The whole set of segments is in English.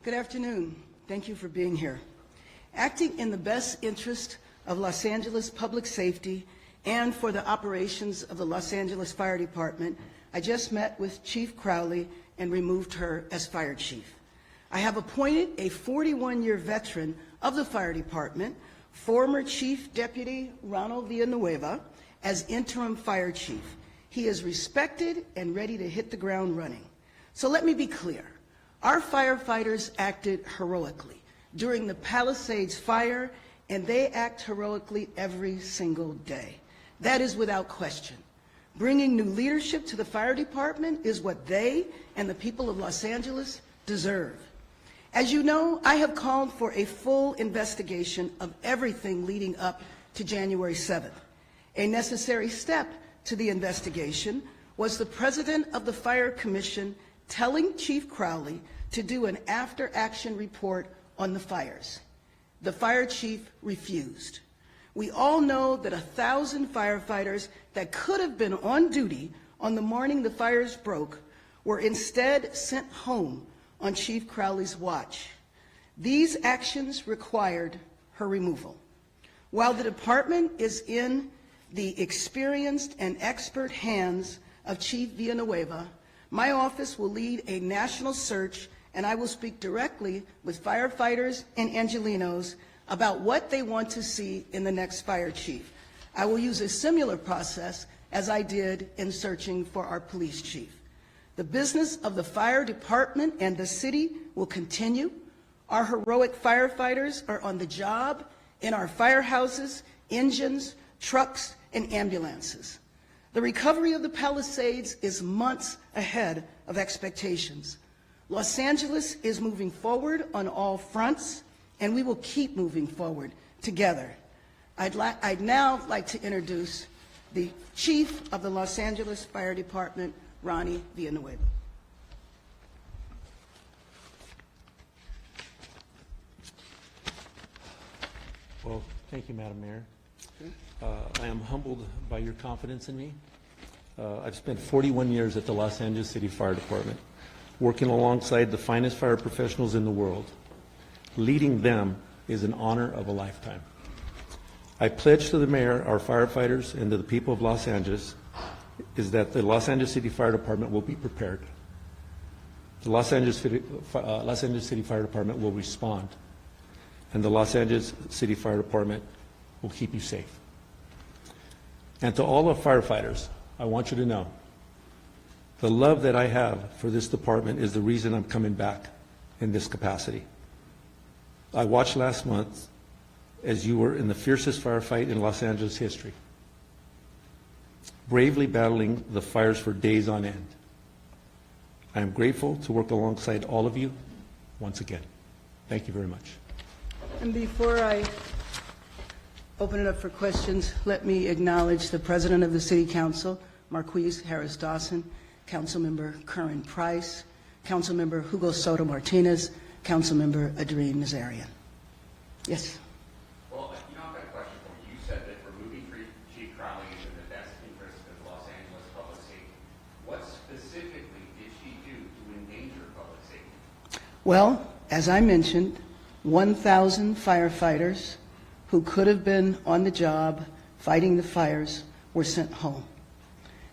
Good afternoon. Thank you for being here. Acting in the best interest of Los Angeles public safety and for the operations of the Los Angeles Fire Department, I just met with Chief Crowley and removed her as fire chief. I have appointed a 41-year veteran of the fire department, former Chief Deputy Ronald Villanueva, as interim fire chief. He is respected and ready to hit the ground running. So let me be clear. Our firefighters acted heroically during the Palisades fire, and they act heroically every single day. That is without question. Bringing new leadership to the fire department is what they and the people of Los Angeles deserve. As you know, I have called for a full investigation of everything leading up to January 7th. A necessary step to the investigation was the president of the Fire Commission telling Chief Crowley to do an after-action report on the fires. The fire chief refused. We all know that 1,000 firefighters that could have been on duty on the morning the fires broke were instead sent home on Chief Crowley's watch. These actions required her removal. While the department is in the experienced and expert hands of Chief Villanueva, my office will lead a national search, and I will speak directly with firefighters and Angelenos about what they want to see in the next fire chief. I will use a similar process as I did in searching for our police chief. The business of the fire department and the city will continue. Our heroic firefighters are on the job in our firehouses, engines, trucks, and ambulances. The recovery of the Palisades is months ahead of expectations. Los Angeles is moving forward on all fronts, and we will keep moving forward together. I'd now like to introduce the Chief of the Los Angeles Fire Department, Ronnie Villanueva. Well, thank you, Madam Mayor. I am humbled by your confidence in me. I've spent 41 years at the Los Angeles City Fire Department, working alongside the finest fire professionals in the world. Leading them is an honor of a lifetime. I pledge to the mayor, our firefighters, and to the people of Los Angeles is that the Los Angeles City Fire Department will be prepared. The Los Angeles City Fire Department will respond, and the Los Angeles City Fire Department will keep you safe. And to all of firefighters, I want you to know the love that I have for this department is the reason I'm coming back in this capacity. I watched last month as you were in the fiercest firefight in Los Angeles history, bravely battling the fires for days on end. I am grateful to work alongside all of you once again. Thank you very much. And before I open it up for questions, let me acknowledge the President of the City Council, Marquise Harris Dawson, Councilmember Curran Price, Councilmember Hugo Soto Martinez, Councilmember Adrien Nazarian. Yes? Well, I've got a question for you. You said that removing Chief Crowley is in the best interest of Los Angeles public safety. What specifically did she do to endanger public safety? Well, as I mentioned, 1,000 firefighters who could have been on the job fighting the fires were sent home.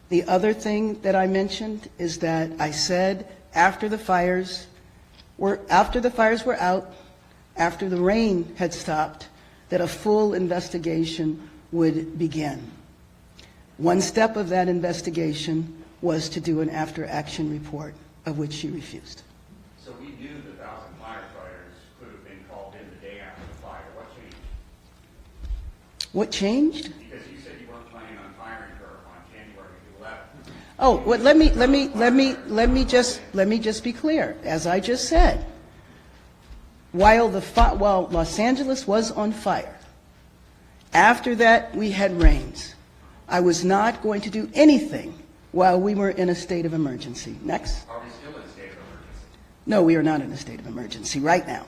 The other thing that I mentioned is that I said after the fires were out, after the rain had stopped, that a full investigation would begin. One step of that investigation was to do an after-action report, of which she refused. So we knew the 1,000 firefighters could have been called in the day after the fire. What changed? What changed? Because you said you weren't planning on firing her on January 11th. Oh, well, let me just be clear. As I just said, while Los Angeles was on fire, after that we had rains. I was not going to do anything while we were in a state of emergency. Next. Are we still in a state of emergency? No, we are not in a state of emergency right now.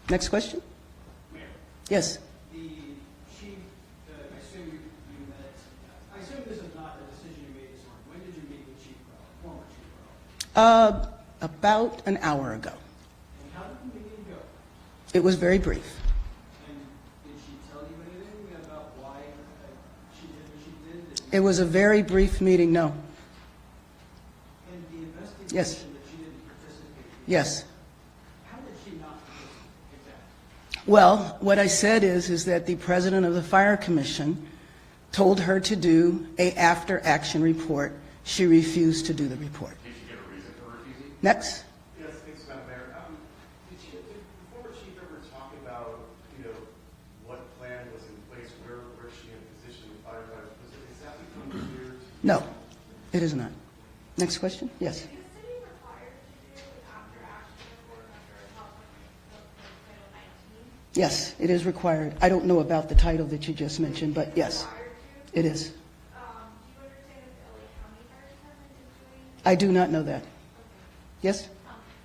Next question. Mayor. Yes. The chief, I assume you met, I assume this is not a decision you made this morning. When did you meet with Chief Crowley, former Chief Crowley? about an hour ago. And how did the meeting go? It was very brief. And did she tell you anything about why she did what she did? It was a very brief meeting, no. And the investigation Yes. that she didn't participate in, Yes. how did she not participate exactly? Well, what I said is that the president of the Fire Commission told her to do a after-action report. She refused to do the report. Did she give a reason for refusing? Next. Yes, thanks, Madam Mayor. Did the former chief ever talk about, what plan was in place, where she had positioned the firefighters? Is that become clear to you? No, it is not. Next question? Yes. Is the city required to do an after-action report under Title 19? Yes, it is required. I don't know about the title that you just mentioned, but yes, Required to? it is. Do you understand if the LA County Fire Department is doing? I do not know that. Yes?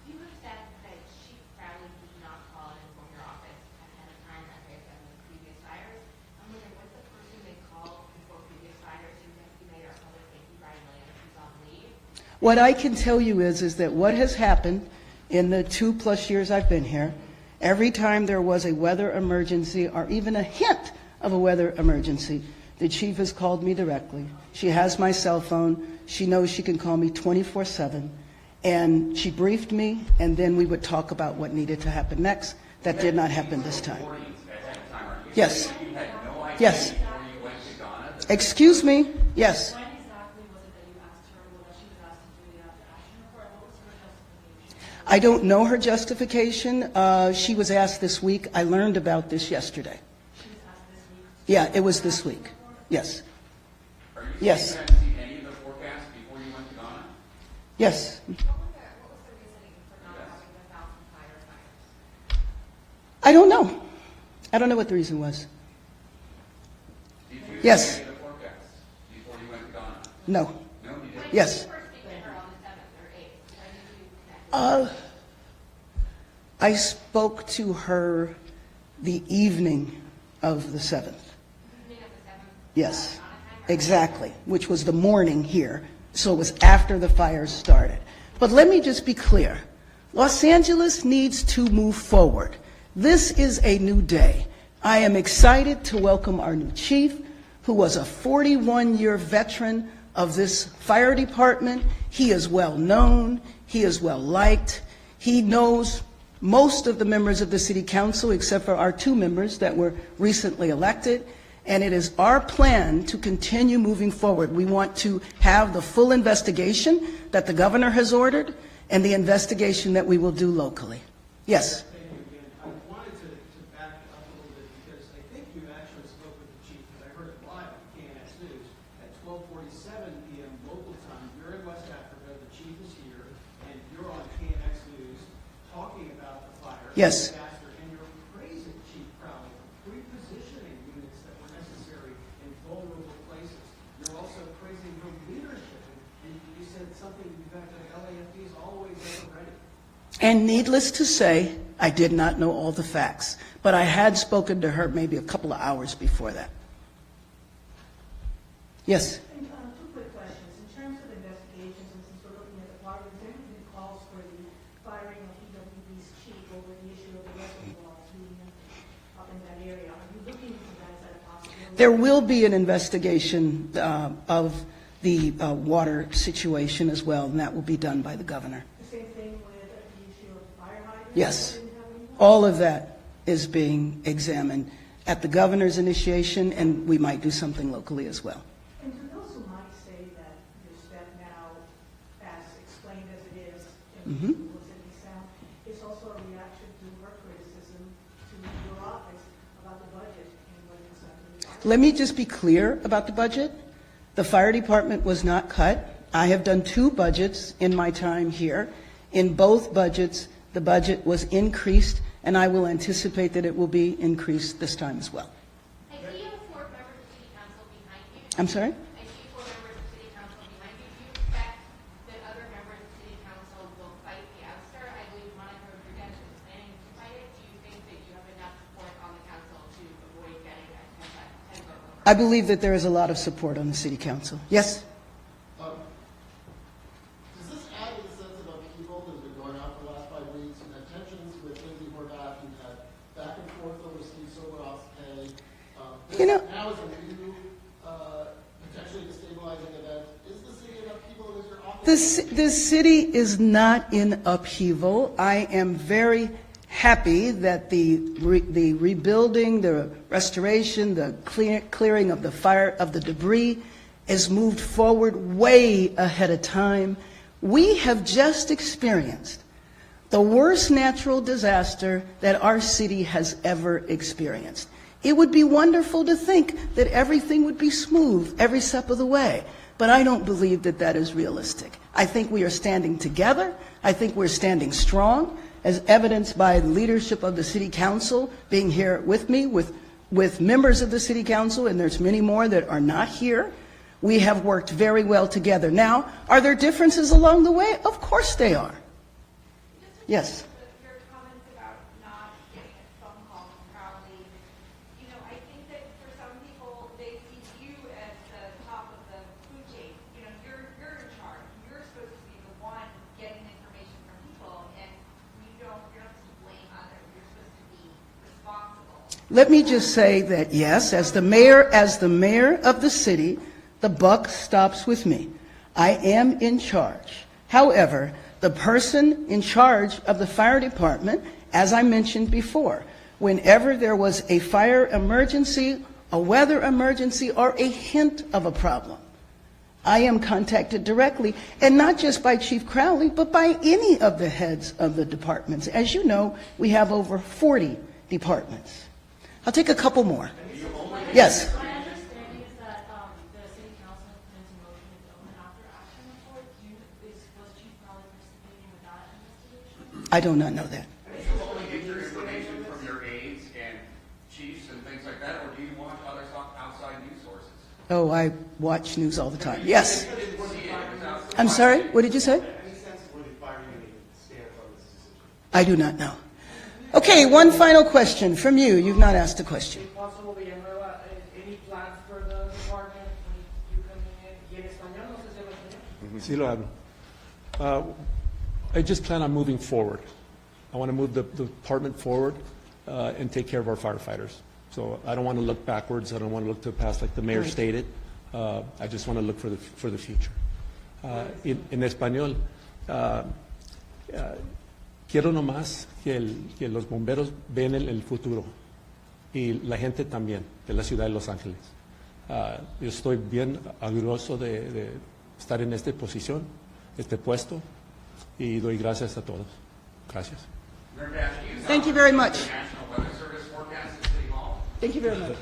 You have said that Chief Crowley did not call and inform your office ahead of time as they have done with previous fires. I'm wondering, was the person they called before previous fires who made our public safety Brian Williams, who's on leave? What I can tell you is that what has happened in the 2+ years I've been here, every time there was a weather emergency or even a hint of a weather emergency, the chief has called me directly. She has my cell phone. She knows she can call me 24/7. And she briefed me, and then we would talk about what needed to happen next. That did not happen this time. Warnings ahead of time, aren't you? Yes. You had no idea Yes. before you went to Ghana that Excuse me? Yes. When exactly was it that you asked her, well, that she was asked to do the after-action report? What was her justification? I don't know her justification. She was asked this week. I learned about this yesterday. She was asked this week. Yeah, it was this week. Yes. Are you saying Yes. you hadn't seen any of the forecasts before you went to Ghana? Yes. What was the reasoning for not having the 1,000 firefighters? I don't know. I don't know what the reason was. Did you Yes. see any of the forecasts before you went to Ghana? No. No, you didn't. Yes. When did you first speak to her on the 7th or 8th? When did you connect? I spoke to her the evening of the 7th. Evening of the 7th? Yes, Ghana time, or- exactly, which was the morning here. So it was after the fires started. But let me just be clear. Los Angeles needs to move forward. This is a new day. I am excited to welcome our new chief, who was a 41-year veteran of this fire department. He is well known. He is well liked. He knows most of the members of the city council, except for our 2 members that were recently elected. And it is our plan to continue moving forward. We want to have the full investigation that the governor has ordered and the investigation that we will do locally. Yes. Thank you again. I wanted to back up a little bit because I think you actually spoke with the chief, because I heard it live on KNX News at 12:47 p.m. local time. You're in West Africa, the chief is here, and you're on KNX News talking about the fire. Yes. Disaster, and you're praising Chief Crowley for repositioning units that were necessary in vulnerable places. You're also praising her leadership, and you said something that the LAFD is always ever ready. And needless to say, I did not know all the facts, but I had spoken to her maybe a couple of hours before that. Yes. And, 2 quick questions. In terms of investigations, and since we're looking at the water, has there been calls for the firing of EWB's chief over the issue of the reservoirs being up in that area? Are you looking into that? Is that a possibility? There will be an investigation of the water situation as well, and that will be done by the governor. The same thing with the issue of fire hydrants? Yes. Didn't have any? All of that is being examined at the governor's initiation, and we might do something locally as well. And to those who might say that your step now, as explained as it is, Mhm. was in the sound, it's also a reaction to her criticism to your office about the budget and what it's going to be. Let me just be clear about the budget. The fire department was not cut. I have done 2 budgets in my time here. In both budgets, the budget was increased, and I will anticipate that it will be increased this time as well. I see you have 4 members of city council behind you. I'm sorry? I see 4 members of city council behind you. Do you expect that other members of city council will fight the ouster? I believe Monica Rodriguez is planning to fight it. Do you think that you have enough support on the council to avoid getting a 10 vote over? I believe that there is a lot of support on the city council. Yes? Does this add to the sense of upheaval? There's been now is a new, potentially destabilizing event. Is the city in upheaval? Is there often? The city is not in upheaval. I am very happy that the rebuilding, the restoration, the clearing of the fire, of the debris is moved forward way ahead of time. We have just experienced the worst natural disaster that our city has ever experienced. It would be wonderful to think that everything would be smooth every step of the way, but I don't believe that that is realistic. I think we are standing together. I think we're standing strong, as evidenced by the leadership of the City Council being here with me, with members of the City Council, and there's many more that are not here. We have worked very well together. Now, are there differences along the way? Of course they are. Yes. Your comments about not getting a phone call from Crowley, I think that for some people, they see you as the top of the food chain. You're in charge. You're supposed to be the one getting information from people, and you're not supposed to blame others. You're supposed to be responsible. Let me just say that, yes, as the mayor of the city, the buck stops with me. I am in charge. However, the person in charge of the fire department, as I mentioned before, whenever there was a fire emergency, a weather emergency, or a hint of a problem, I am contacted directly, and not just by Chief Crowley, but by any of the heads of the departments. As you know, we have over 40 departments. I'll take a couple more. Yes. My understanding is that the city council plans a motion to build an after-action report. Was Chief Crowley participating with that investigation? I do not know that. Do you only get your information from your aides and chiefs and things like that, or do you want other outside news sources? Oh, I watch news all the time. Yes. I'm sorry? What did you say? Any sense of where the fire unit stands on this decision? I do not know. Okay, one final question from you. You've not asked a question. Possible Villanueva, any plans for the department when you coming in? ¿Y en español? No sé si habla español. Sí lo hablo. I just plan on moving forward. I want to move the department forward and take care of our firefighters. So I don't want to look backwards. I don't want to look to the past like the mayor stated. I just want to look for the future. En español, quiero nomás que los bomberos ven el futuro y la gente también de la ciudad de Los Ángeles. Yo estoy bien orgulloso de estar en esta posición, este puesto, y doy gracias a todos. Gracias. Thank you very much. National Weather Service forecast at City Hall. Thank you very much.